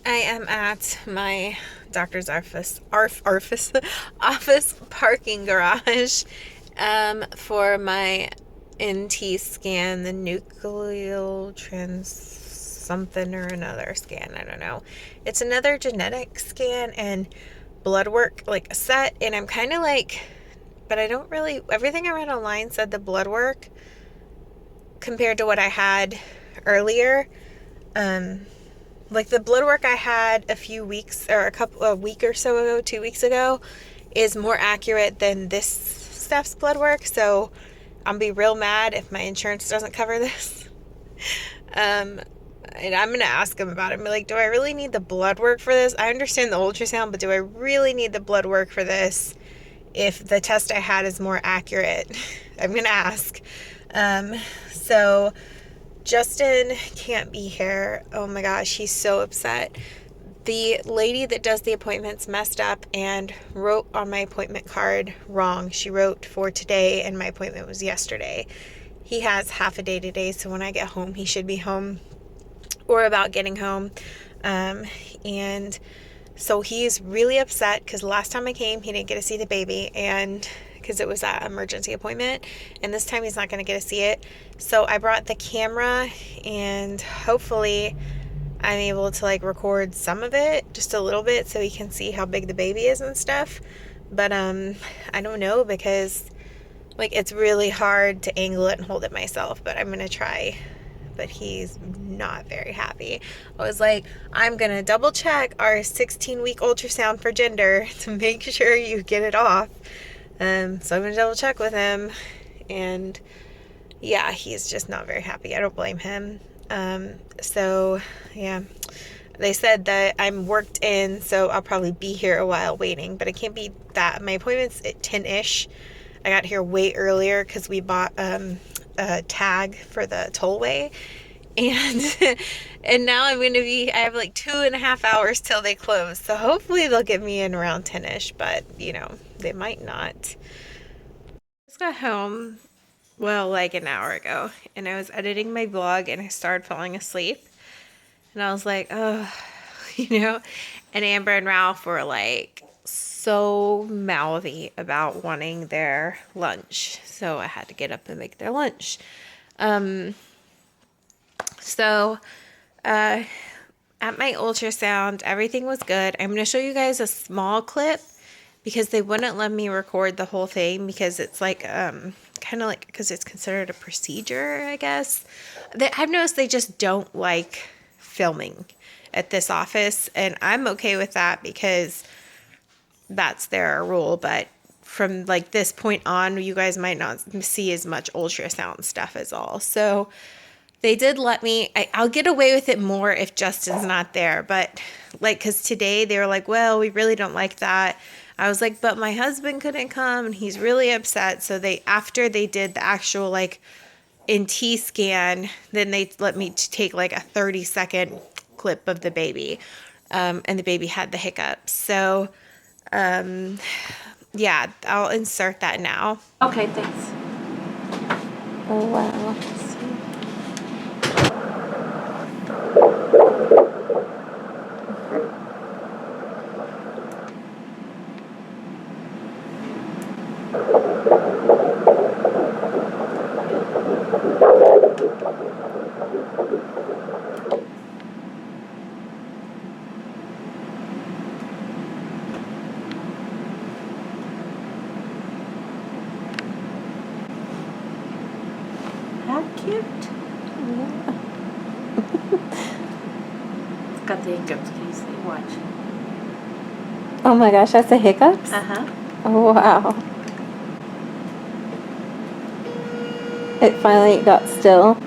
I am at my doctor's office parking garage for my NT scan, the nucleal trans something or another scan. I don't know. It's another genetic scan and blood work like a set, and I'm kind of like, but I don't really. Everything I read online said the blood work compared to what I had earlier. Um, like the blood work I had a few weeks or a week or so ago, 2 weeks ago, is more accurate than this Steph's blood work. So I'll be real mad if my insurance doesn't cover this. Um, and I'm gonna ask him about it. I'm like, do I really need the blood work for this? I understand the ultrasound, but do I really need the blood work for this if the test I had is more accurate? I'm gonna ask. Um, so Justin can't be here. Oh my gosh, he's so upset. The lady that does the appointments messed up and wrote on my appointment card wrong. She wrote for today and my appointment was yesterday. He has half a day today, so when I get home, he should be home or about getting home. And so he's really upset because last time I came, he didn't get to see the baby, and because it was that emergency appointment, and this time he's not going to get to see it. So I brought the camera, and hopefully I'm able to like record some of it, just a little bit, so he can see how big the baby is and stuff. But I don't know, because like it's really hard to angle it and hold it myself, but I'm going to try. But he's not very happy. I was like, I'm going to double check our 16-week ultrasound for gender to make sure you get it off. So I'm going to double check with him. And yeah, he's just not very happy. I don't blame him. So yeah, they said that I'm worked in, so I'll probably be here a while waiting, but it can't be that. My appointment's at 10-ish. I got here way earlier because we bought a tag for the tollway, and and now I have like 2.5 hours till they close, so hopefully they'll get me in around 10-ish, but they might not. Just got home, well, like an hour ago, and I was editing my vlog and I started falling asleep, and I was like, oh, and Amber and Ralph were like so mouthy about wanting their lunch, so I had to get up and make their lunch. um so uh at my ultrasound, everything was good. I'm going to show you guys a small clip because they wouldn't let me record the whole thing because it's like kind of like, because it's considered a procedure, I guess. I've noticed they just don't like filming at this office, and I'm okay with that because that's their rule. But from like this point on, you guys might not see as much ultrasound stuff as all. So they did let me, I'll get away with it more if Justin's not there. But like, because today they were like, well, we really don't like that. I was like, but my husband couldn't come and he's really upset. So after they did the actual like NT scan, then they let me take like a 30-second clip of the baby. And the baby had the hiccups. So, yeah, I'll insert that now. Okay, thanks. Oh, wow. How cute. It's got the hiccups. Can you see? Watch. Oh my gosh, that's the hiccups? Uh-huh. Oh, wow. It finally got still.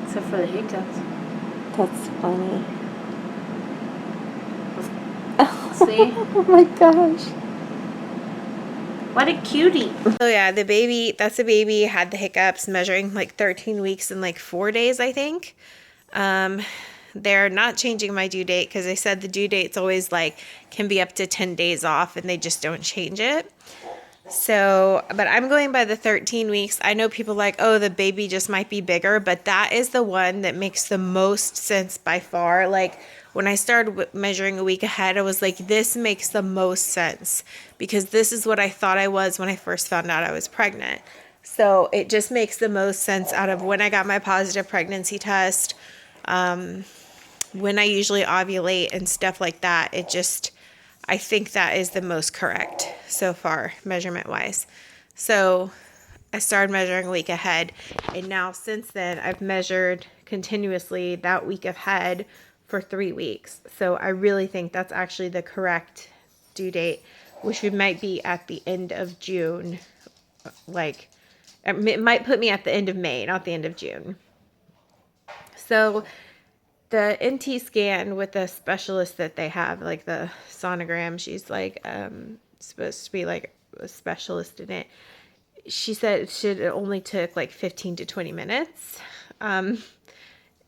Except for the hiccups. That's funny. See? Oh my gosh. What a cutie. So yeah, that's the baby, had the hiccups, measuring like 13 weeks and like 4 days, I think. They're not changing my due date because they said the due date's always like can be up to 10 days off, and they just don't change it. So, but I'm going by the 13 weeks. I know people like, oh, the baby just might be bigger, but that is the one that makes the most sense by far. Like when I started measuring a week ahead, I was like, this makes the most sense because this is what I thought I was when I first found out I was pregnant. So it just makes the most sense out of when I got my positive pregnancy test, when I usually ovulate and stuff like that. It just, I think that is the most correct so far, measurement wise. So I started measuring a week ahead, and now since then I've measured continuously that week ahead for 3 weeks. So I really think that's actually the correct due date, which might be at the end of June. Like, it might put me at the end of May, not the end of June. So the NT scan with the specialist that they have, like the sonogram, she's like supposed to be like a specialist in it. She said it only took like 15 to 20 minutes. And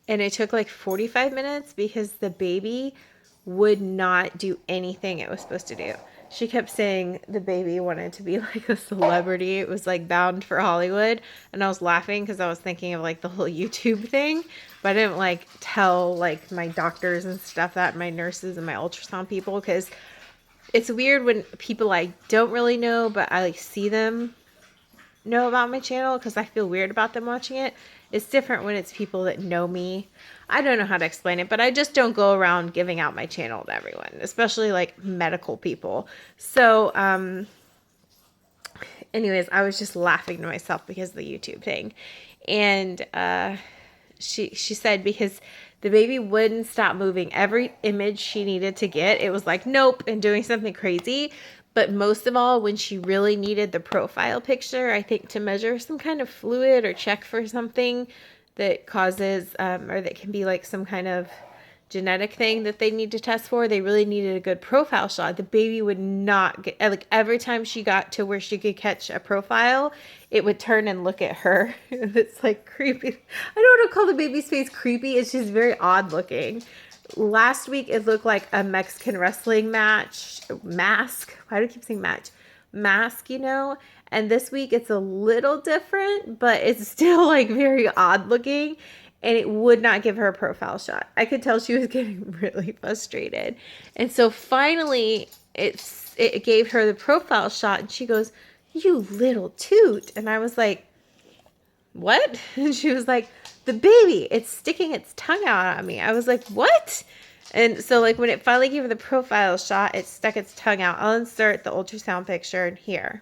it took like 45 minutes because the baby would not do anything it was supposed to do. She kept saying the baby wanted to be like a celebrity. It was like bound for Hollywood. And I was laughing because I was thinking of like the whole YouTube thing. But I didn't like tell like my doctors and stuff that, my nurses and my ultrasound people, because it's weird when people I don't really know, but I like see them know about my channel because I feel weird about them watching it. It's different when it's people that know me. I don't know how to explain it, but I just don't go around giving out my channel to everyone, especially like medical people. So, anyways, I was just laughing to myself because of the YouTube thing. And she said because the baby wouldn't stop moving. Every image she needed to get, it was like, nope, and doing something crazy. But most of all, when she really needed the profile picture, I think to measure some kind of fluid or check for something that causes, or that can be like some kind of genetic thing that they need to test for, they really needed a good profile shot. The baby would not get, like every time she got to where she could catch a profile, it would turn and look at her. It's like creepy. I don't want to call the baby's face creepy. It's just very odd looking. Last week, it looked like a Mexican wrestling mask. Why do I keep saying match? Mask, you know? And this week, it's a little different, but it's still like very odd looking. And it would not give her a profile shot. I could tell she was getting really frustrated. And so finally, it gave her the profile shot. And she goes, "You little toot." And I was like, "What?" And she was like, "The baby, it's sticking its tongue out at me." I was like, "What?" And so like when it finally gave her the profile shot, it stuck its tongue out. I'll insert the ultrasound picture here.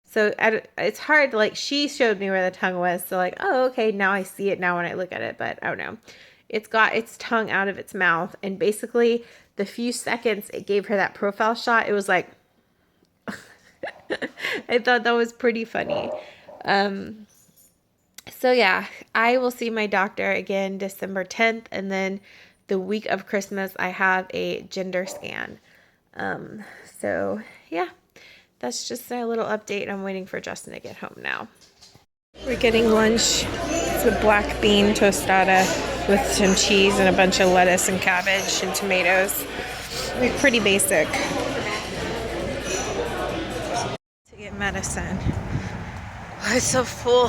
So it's hard, like she showed me where the tongue was. So like, oh, okay, now I see it now when I look at it, but I don't know. It's got its tongue out of its mouth. And basically the few seconds it gave her that profile shot, it was like, I thought that was pretty funny. So yeah, I will see my doctor again December 10th. And then the week of Christmas, I have a gender scan. So yeah. That's just a little update. I'm waiting for Justin to get home now. We're getting lunch. It's a black bean tostada with some cheese and a bunch of lettuce and cabbage and tomatoes. Pretty basic. To get medicine. Oh, it's so full.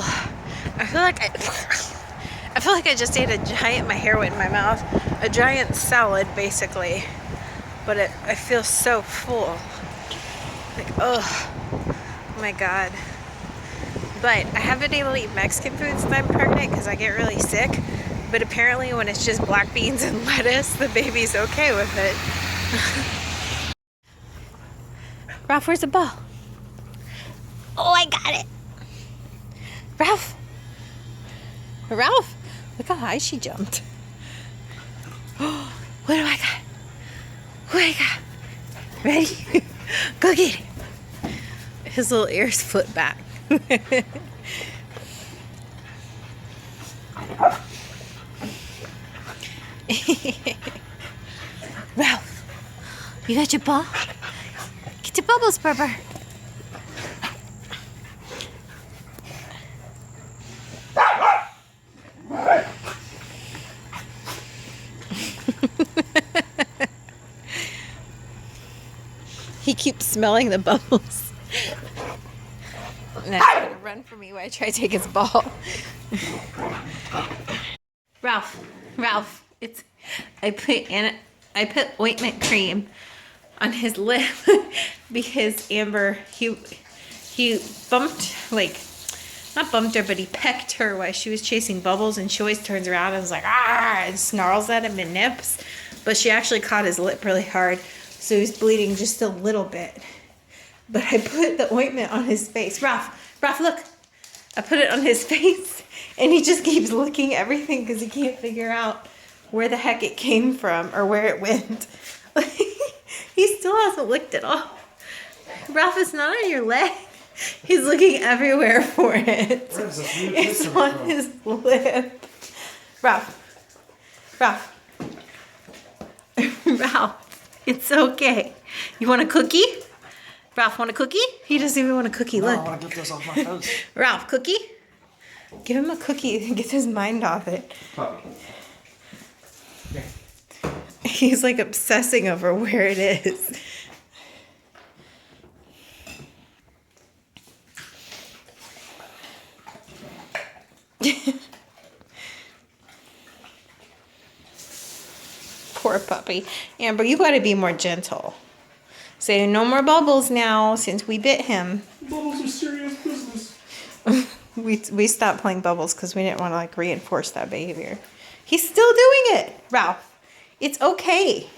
I feel like I just ate a giant, my hair went in my mouth, a giant salad basically. But I feel so full. Like, oh my god. But I haven't been able to eat Mexican food since I'm pregnant because I get really sick. But apparently when it's just black beans and lettuce, the baby's okay with it. Ralph, where's the ball? Oh, I got it. Ralph. Ralph. Look how high she jumped. Oh, what do I got? What do I got? Ready? Go get it. His little ears flip back. Ralph, you got your ball? Get your bubbles, Pepper. keeps smelling the bubbles. And then he's gonna run for me while I try to take his ball. Ralph, I put ointment cream on his lip because Amber, he bumped, like, not bumped her, but he pecked her while she was chasing bubbles, and she always turns around and is like, ah, and snarls at him and nips. But she actually caught his lip really hard, so he's bleeding just a little bit. But I put the ointment on his face. Ralph, look. I put it on his face, and he just keeps licking everything because he can't figure out where the heck it came from or where it went. He still hasn't licked it all. Ralph, it's not on your leg. He's looking everywhere for it. It's on his lip. Ralph, it's okay. You want a cookie? Ralph, want a cookie? He doesn't even want a cookie. Look. I want to get this off my face. Ralph, cookie? Give him a cookie and get his mind off it. Puppy. He's like obsessing over where it is. Poor puppy. Amber, you gotta be more gentle. Say no more bubbles now since we bit him. Bubbles are serious business. We stopped playing bubbles because we didn't want to like reinforce that behavior. He's still doing it, Ralph. It's okay.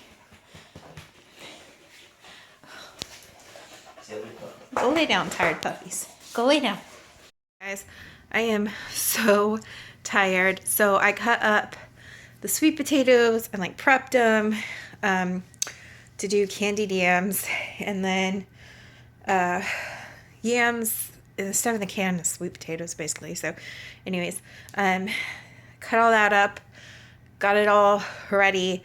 Go lay down, tired puppies. Go lay down. Guys, I am so tired. So I cut up the sweet potatoes and like prepped them to do candied yams, and then yams, the stuff in the can is sweet potatoes basically. So anyways, cut all that up, got it all ready,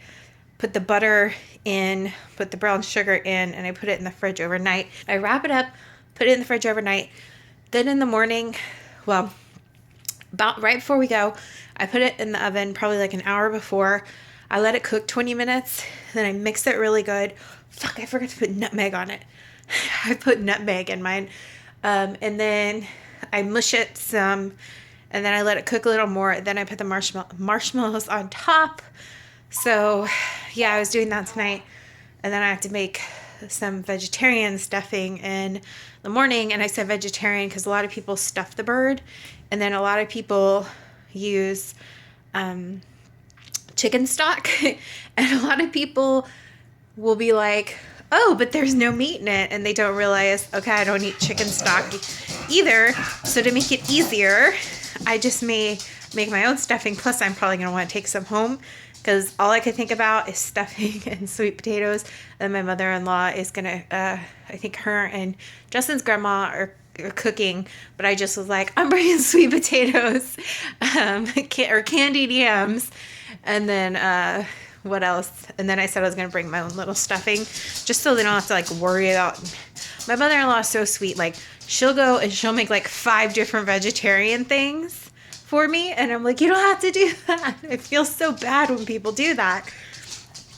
put the butter in, put the brown sugar in, and I put it in the fridge overnight. I wrap it up, put it in the fridge overnight. Then in the morning, well, about right before we go, I put it in the oven probably like an hour before. I let it cook 20 minutes, then I mix it really good. Fuck, I forgot to put nutmeg on it. I put nutmeg in mine. And then I mush it some, and then I let it cook a little more. Then I put the marshmallows on top. So yeah, I was doing that tonight. And then I have to make some vegetarian stuffing in the morning. And I said vegetarian because a lot of people stuff the bird. And then a lot of people use chicken stock. And a lot of people will be like, oh, but there's no meat in it. And they don't realize, okay, I don't eat chicken stock either. So to make it easier, I just may make my own stuffing. Plus, I'm probably going to want to take some home because all I could think about is stuffing and sweet potatoes. And my mother-in-law is going to, I think her and Justin's grandma are cooking. But I just was like, I'm bringing sweet potatoes or candied yams. And then what else? And then I said I was going to bring my own little stuffing just so they don't have to like worry about. My mother-in-law is so sweet. Like she'll go and she'll make like 5 different vegetarian things for me. And I'm like, you don't have to do that. It feels so bad when people do that.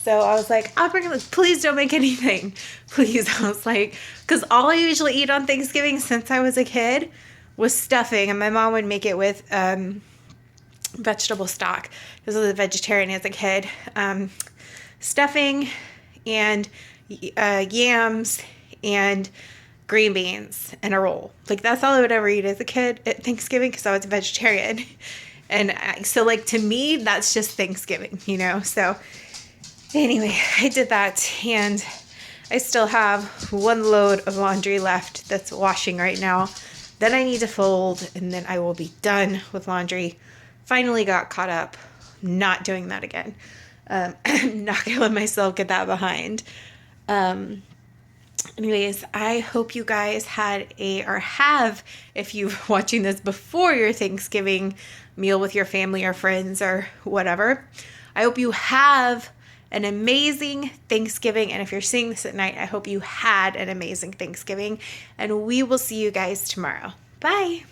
So I was like, I'll bring it. Please don't make anything. Please. I was like, because all I usually eat on Thanksgiving since I was a kid was stuffing. And my mom would make it with vegetable stock because I was a vegetarian as a kid. Stuffing and yams and green beans and a roll. Like that's all I would ever eat as a kid at Thanksgiving because I was a vegetarian. And so like to me, that's just Thanksgiving, you know? So anyway, I did that and I still have 1 load of laundry left that's washing right now. Then I need to fold and then I will be done with laundry. Finally got caught up. Not doing that again. I'm not going to let myself get that behind. Anyways, I hope you guys have, if you're watching this before your Thanksgiving meal with your family or friends or whatever, I hope you have an amazing Thanksgiving. And if you're seeing this at night, I hope you had an amazing Thanksgiving. And we will see you guys tomorrow. Bye.